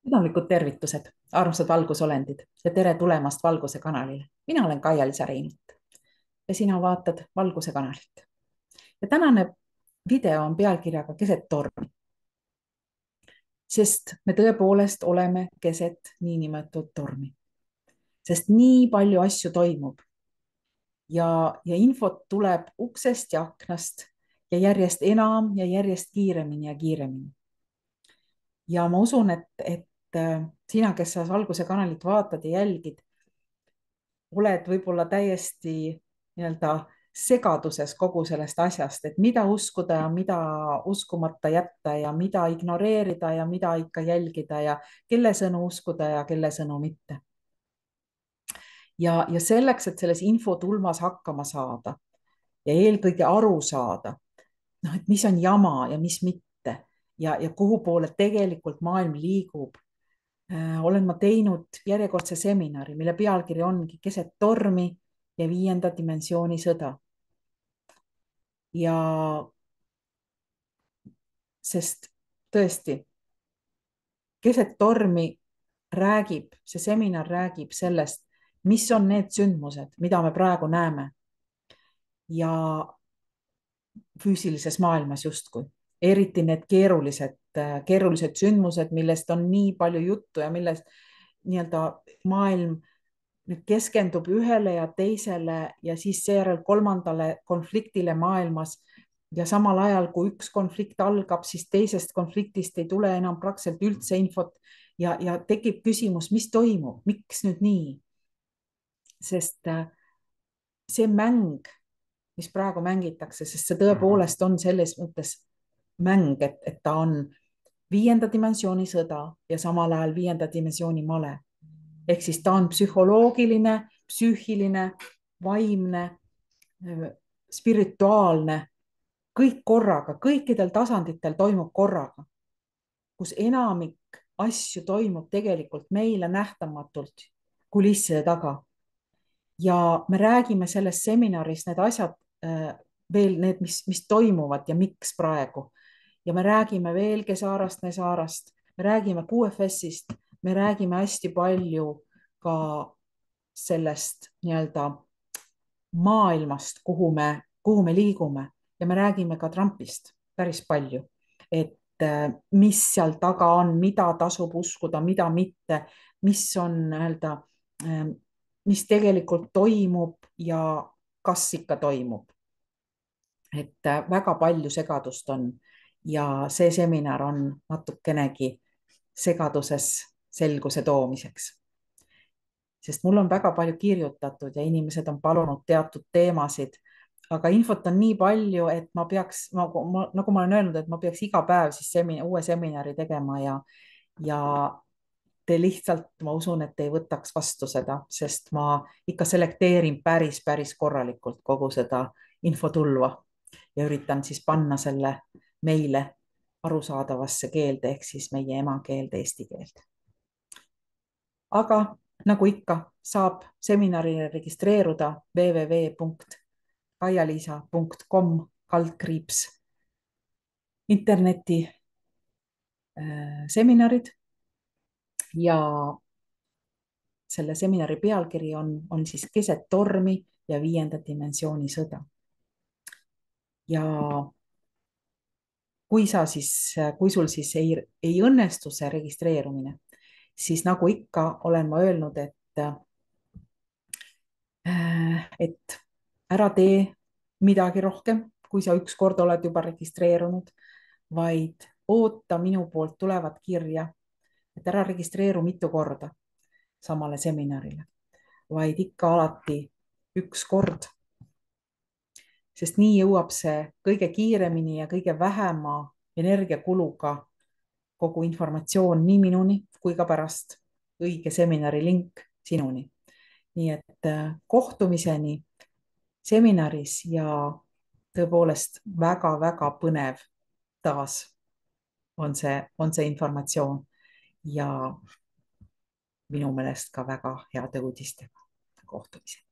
Südamlikud tervitused, armsad valgusolendid ja tere tulemast Valguse kanalile. Mina olen Kaia-Liisa Reinult ja sina vaatad Valguse kanalit. Ja tänane video on pealkirjaga Keset tormi, sest me tõepoolest oleme keset niinimetatud tormi, sest nii palju asju toimub ja infot tuleb uksest ja aknast ja järjest enam ja järjest kiiremini ja kiiremini. Ja ma usun, et sina, kes sa Valguse kanalit vaatad ja jälgid, oled võib-olla täiesti nii-öelda segaduses kogu sellest asjast, et mida uskuda ja mida uskumata jätta ja mida ignoreerida ja mida ikka jälgida ja kelle sõnu uskuda ja kelle sõnu mitte. Ja selleks, et selles infotulvas hakkama saada ja eelkõige aru saada, noh, et mis on jama ja mis mitte ja kuhu poole tegelikult maailm liigub, olen ma teinud järjekordse seminari, mille pealkiri ongi Keset tormi ja 5. dimensiooni sõda. Ja sest tõesti, keset tormi see seminar räägib sellest, mis on need sündmused, mida me praegu näeme ja füüsilises maailmas justkui, eriti need keerulised sündmused, millest on nii palju juttu ja millest nii-öelda maailm nüüd keskendub ühele ja teisele ja siis seejärel kolmandale konfliktile maailmas. Ja samal ajal, kui üks konflikt algab, siis teisest konfliktist ei tule enam praktiliselt üldse infot ja tekib küsimus, mis toimub, miks nüüd nii? Sest see mäng, mis praegu mängitakse, sest see tõepoolest on selles mõttes mäng, et ta on 5. dimensiooni sõda ja samal ajal 5. dimensiooni male. Ehk siis ta on psühholoogiline, psüühiline, vaimne, spirituaalne, kõik korraga, kõikidel tasanditel toimub korraga, kus enamik asju toimub tegelikult meile nähtamatult kulisside taga. Ja me räägime selles seminaris need asjad veel, need, mis toimuvad ja miks praegu. Ja me räägime veel Gesaarast, Nesaarast, me räägime QFS-ist, me räägime hästi palju ka sellest nii-öelda maailmast, kuhu me liigume ja me räägime ka Trumpist päris palju, et mis seal taga on, mida tasub uskuda, mida mitte, mis on nii-öelda, mis tegelikult toimub ja kas ikka toimub. Et väga palju segadust on ja see seminar on natukenegi segaduses selguse toomiseks. Sest mul on väga palju kirjutatud ja inimesed on palunud teatud teemasid, aga infot on nii palju, et ma peaks, nagu ma olen öelnud, et ma peaks iga päev siis uue seminari tegema ja te lihtsalt, ma usun, et ei võtaks vastu seda, sest ma ikka selekteerin päris korralikult kogu seda infotulva ja üritan siis panna selle meile arusaadavasse keelde ehk siis meie emakeelde, eesti keelde. Aga nagu ikka, saab seminarile registreeruda www.kaialiisa.com/ interneti seminarid ja selle seminari pealkiri on siis Keset tormi ja 5. dimensiooni sõda. Ja kui sul siis ei õnnestu see registreerumine, siis nagu ikka olen ma öelnud, et ära tee midagi rohkem, kui sa ükskord oled juba registreerunud, vaid oota minu poolt tulevat kirja, et ära registreeru mitu korda samale seminarile, vaid ikka alati üks kord. Sest nii jõuab see kõige kiiremini ja kõige vähema energiakuluga kogu informatsioon nii minuni kui ka pärast õige seminari link sinuni. Nii et kohtumiseni seminaris ja tõepoolest väga põnev taas on see informatsioon ja minu meelest ka väga heade uudistega kohtumiseni.